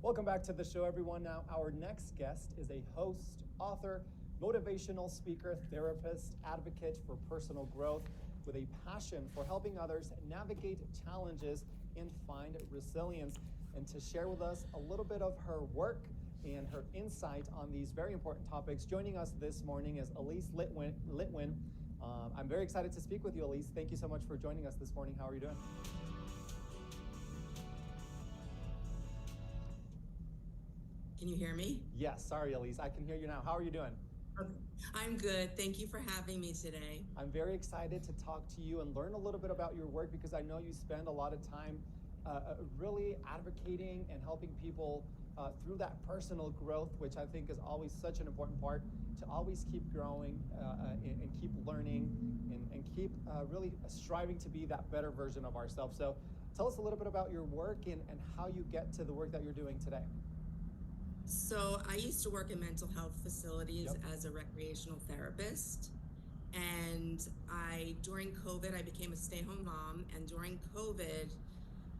Welcome back to the show, everyone. Now, our next guest is a host, author, motivational speaker, therapist, advocate for personal growth with a passion for helping others navigate challenges and find resilience. And to share with us a little bit of her work and her insight on these very important topics, joining us this morning is Elise Litwin. I'm very excited to speak with you, Elise. Thank you so much for joining us this morning. How are you doing? Can you hear me? Yes, sorry, Elise. I can hear you now. How are you doing? Okay. I'm good. Thank you for having me today. I'm very excited to talk to you and learn a little bit about your work because I know you spend a lot of time really advocating and helping people through that personal growth, which I think is always such an important part, to always keep growing and keep learning and keep really striving to be that better version of ourselves. So tell us a little bit about your work and how you get to the work that you're doing today. So I used to work in mental health facilities as a recreational therapist. And during COVID, I became a stay-home mom. And during COVID,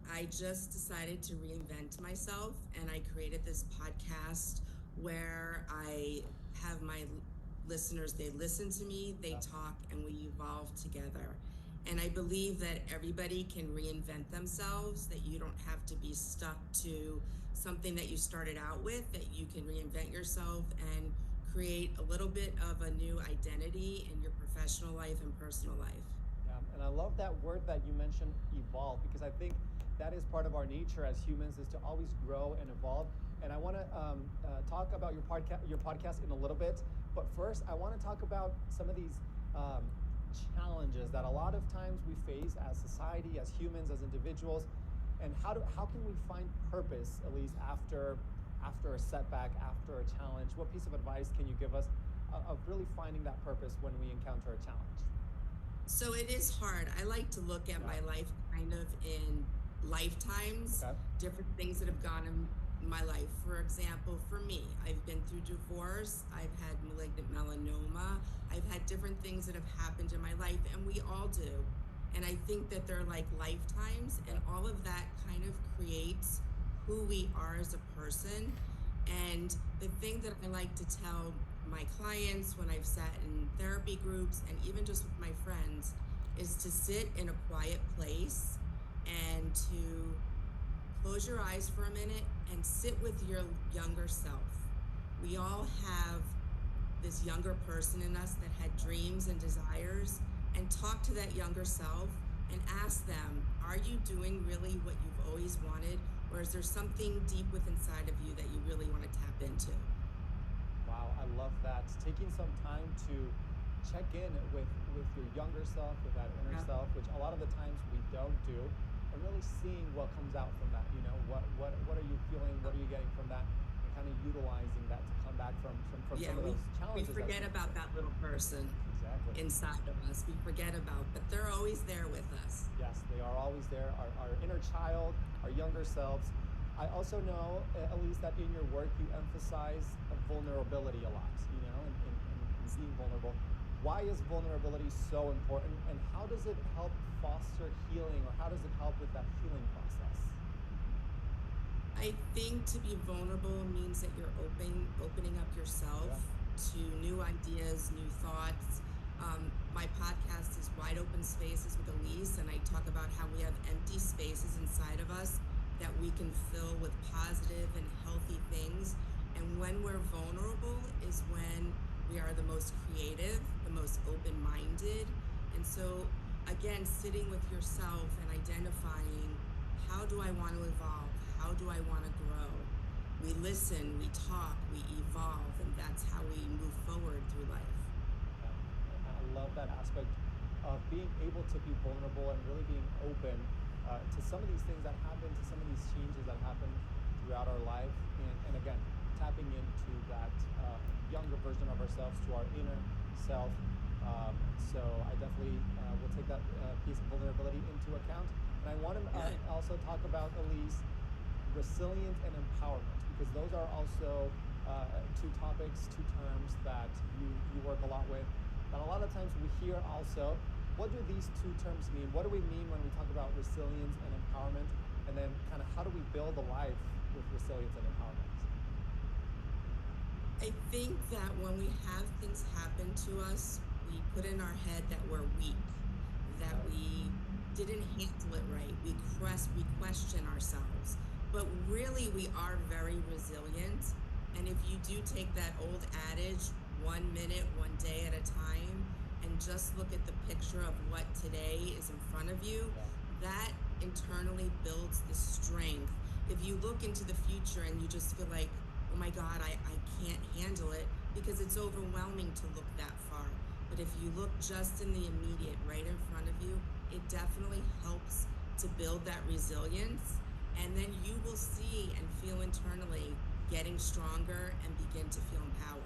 I just decided to reinvent myself. And I created this podcast where I have my listeners, they listen to me, they talk, and we evolve together. And I believe that everybody can reinvent themselves, that you don't have to be stuck to something that you started out with, that you can reinvent yourself and create a little bit of a new identity in your professional life and personal life. Yeah, and I love that word that you mentioned, evolve, because I think that is part of our nature as humans, is to always grow and evolve. And I want to talk about your podcast in a little bit. But first, I want to talk about some of these challenges that a lot of times we face as society, as humans, as individuals, and how can we find purpose, at least after a setback, after a challenge? What piece of advice can you give us of really finding that purpose when we encounter a challenge? So it is hard. I like to look at my life kind of in lifetimes, different things that have gone in my life. For example, for me, I've been through divorce, I've had malignant melanoma, I've had different things that have happened in my life, and we all do. And I think that they're like lifetimes, and all of that kind of creates who we are as a person. And the thing that I like to tell my clients when I've sat in therapy groups and even just with my friends is to sit in a quiet place and to close your eyes for a minute and sit with your younger self. We all have this younger person in us that had dreams and desires, and talk to that younger self and ask them, are you doing really what you've always wanted? Or is there something deep within inside of you that you really want to tap into? Wow, I love that. Taking some time to check in with your younger self, with that inner self, which a lot of the times we don't do, and really seeing what comes out from that. You know, what are you feeling? What are you getting from that? And kind of utilizing that to come back from some of those challenges. We forget about that little person inside of us. We forget about, but they're always there with us. Yes, they are always there. Our inner child, our younger selves. I also know, Elise, that in your work you emphasize vulnerability a lot, you know, and being vulnerable. Why is vulnerability so important, and how does it help foster healing, or how does it help with that healing process? I think to be vulnerable means that you're opening up yourself to new ideas, new thoughts. My podcast is Wide Open Spaces with Elise, and I talk about how we have empty spaces inside of us that we can fill with positive and healthy things. And when we're vulnerable is when we are the most creative, the most open-minded. And so, again, sitting with yourself and identifying, how do I want to evolve? How do I want to grow? We listen, we talk, we evolve, and that's how we move forward through life. I love that aspect of being able to be vulnerable and really being open to some of these things that happen, to some of these changes that happen throughout our life, and again, tapping into that younger version of ourselves, to our inner self. So I definitely will take that piece of vulnerability into account. And I want to also talk about, Elise, resilience and empowerment, because those are also two topics, two terms that you work a lot with. But a lot of times we hear also, what do these two terms mean? What do we mean when we talk about resilience and empowerment? And then kind of how do we build a life with resilience and empowerment? I think that when we have things happen to us, we put in our head that we're weak, that we didn't handle it right. We question ourselves, but really we are very resilient. And if you do take that old adage, 1 minute, 1 day at a time, and just look at the picture of what today is in front of you, that internally builds the strength. If you look into the future and you just feel like, oh my God, I can't handle it, because it's overwhelming to look that far. But if you look just in the immediate, right in front of you, it definitely helps to build that resilience. And then you will see and feel internally getting stronger and begin to feel empowered.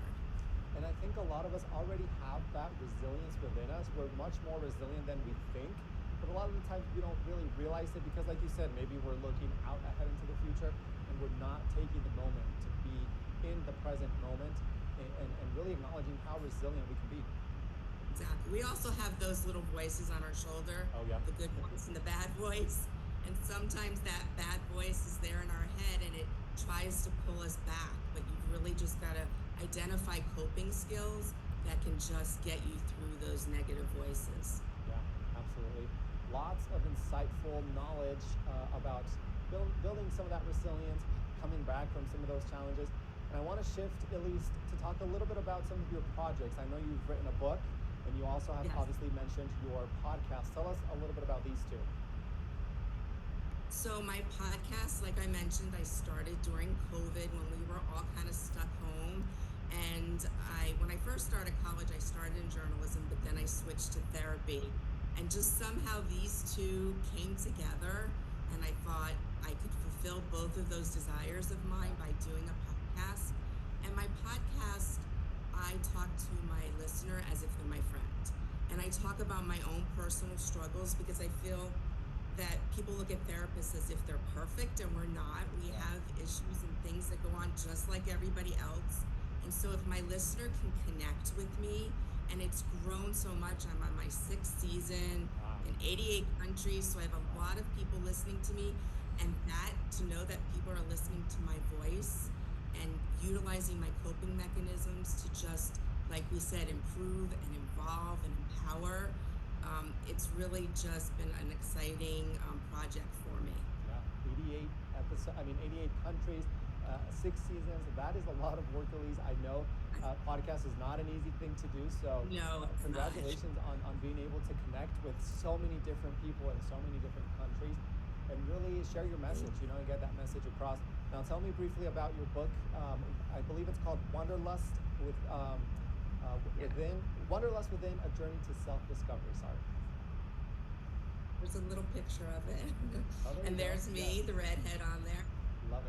And I think a lot of us already have that resilience within us. We're much more resilient than we think. But a lot of the times we don't really realize it because, like you said, maybe we're looking out ahead into the future and we're not taking the moment to be in the present moment and really acknowledging how resilient we can be. Exactly. We also have those little voices on our shoulder, the good voice and the bad voice. And sometimes that bad voice is there in our head and it tries to pull us back. But you've really just got to identify coping skills that can just get you through those negative voices. Yeah, absolutely. Lots of insightful knowledge about building some of that resilience, coming back from some of those challenges. And I want to shift, Elise, to talk a little bit about some of your projects. I know you've written a book, and you also have obviously mentioned your podcast. Tell us a little bit about these two. So my podcast, like I mentioned, I started during COVID when we were all kind of stuck home. And when I first started college, I started in journalism, but then I switched to therapy. And just somehow these two came together, and I thought I could fulfill both of those desires of mine by doing a podcast. And my podcast, I talk to my listener as if they're my friend. And I talk about my own personal struggles because I feel that people look at therapists as if they're perfect, and we're not. We have issues and things that go on just like everybody else. And so if my listener can connect with me, and it's grown so much, I'm on my 6th season in 88 countries, so I have a lot of people listening to me, and that to know that people are listening to my voice and utilizing my coping mechanisms to just, like we said, improve and evolve and empower. It's really just been an exciting project for me. Yeah, 88 episodes, 88 countries, 6 seasons. That is a lot of work, Elise. I know podcast is not an easy thing to do. So no, congratulations on being able to connect with so many different people in so many different countries and really share your message, and get that message across. Now, tell me briefly about your book. I believe it's called Wanderlust Wanderlust Within, A Journey to Self-Discovery. Sorry. There's a little picture of it. And there's me, yes. The redhead on there. Love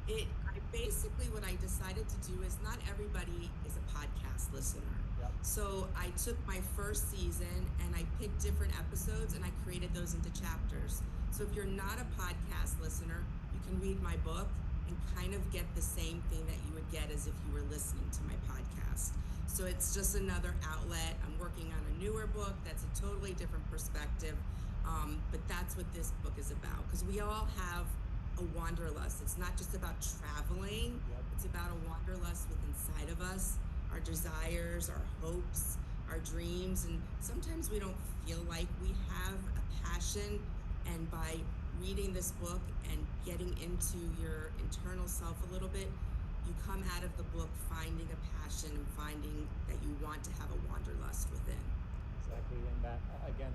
it. Basically what I decided to do is not everybody is a podcast listener. Yep. So I took my first season and I picked different episodes and I created those into chapters. So if you're not a podcast listener, you can read my book and kind of get the same thing that you would get as if you were listening to my podcast. So it's just another outlet. I'm working on a newer book that's a totally different perspective. But that's what this book is about, because we all have a wanderlust. It's not just about traveling. Yep. It's about a wanderlust within inside of us, our desires, our hopes, our dreams. And sometimes we don't feel like we have a passion. And by reading this book and getting into your internal self a little bit, you come out of the book finding a passion and finding that you want to have a wanderlust within. Exactly, and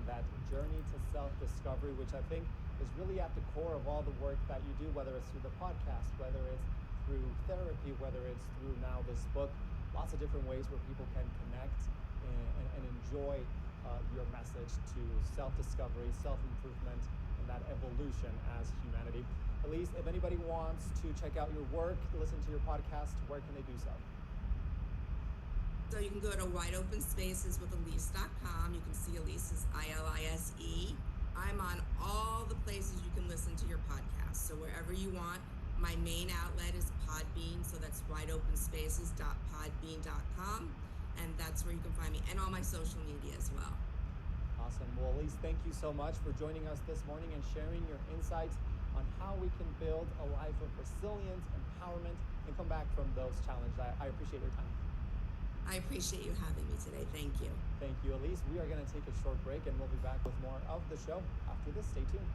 that journey to self-discovery, which I think is really at the core of all the work that you do, whether it's through the podcast, whether it's through therapy, whether it's through now this book, lots of different ways where people can connect and enjoy your message to self-discovery, self-improvement, and that evolution as humanity. Elise, if anybody wants to check out your work, listen to your podcast, where can they do so? So you can go to wideopenspaceswithelise.com. You can see Elise's ILISE. I'm on all the places you can listen to your podcast. So wherever you want. My main outlet is Podbean, so that's wideopenspaces.podbean.com, and that's where you can find me, and all my social media as well. Awesome. Well, Elise, thank you so much for joining us this morning and sharing your insights on how we can build a life of resilience, empowerment, and come back from those challenges. I appreciate your time. I appreciate you having me today. Thank you. Thank you, Elise. We are going to take a short break, and we'll be back with more of the show after this. Stay tuned.